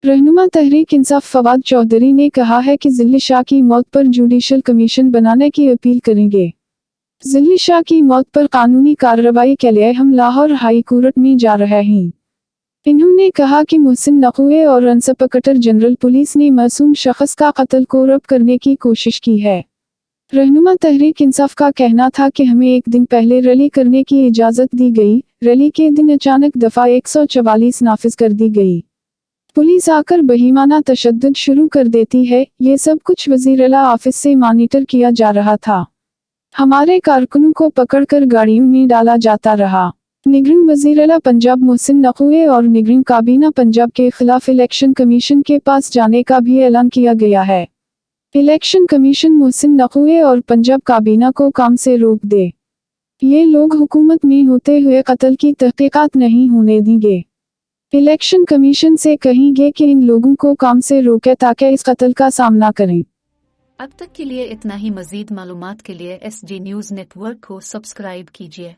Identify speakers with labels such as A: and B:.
A: रहनुमा तहरीक इंसाफ फवाद चौधरी ने कहा है कि जिल्ली शाह की मौत पर जुडिशल कमीशन बनाने की अपील करेंगे। जिल्ली शाह की मौत पर कानूनी कार्रवाई के लिए हम लाहौर हाई कोर्ट में जा रहे हैं। इन्होंने कहा कि मोहसिन नकवी और इंस्पेक्टर जनरल पुलिस ने मासूम शख्स का कत्ल कोरब करने की कोशिश की है। रहनुमा तहरीक इंसाफ का कहना था कि हमें एक दिन पहले रैली करने की इजाज़त दी गई। रैली के दिन अचानक दफ़ा 144 नाफिज कर दी गई। पुलिस आकर बहीमाना तशद्दुद शुरू कर देती है। ये सब कुछ वज़ीर-ए-आला ऑफिस से मॉनिटर किया जा रहा था। हमारे कारकुनों को पकड़कर गाड़ियों में डाला जाता रहा। निगरान वज़ीर-ए-आला पंजाब मोहसिन नकवी और निगरान काबीना पंजाब के खिलाफ इलेक्शन कमीशन के पास जाने का भी ऐलान किया गया है। इलेक्शन कमीशन मोहसिन नकवी और पंजाब काबीना को काम से रोक दे। ये लोग हुकूमत में होते हुए कत्ल की तहकीकात नहीं होने देंगे। इलेक्शन कमीशन से कहेंगे कि इन लोगों को काम से रोके ताकि इस कत्ल का सामना करें।
B: अब तक के लिए इतना ही। मज़ीद मालूमात के लिए SG न्यूज़ नेटवर्क को सब्सक्राइब कीजिए।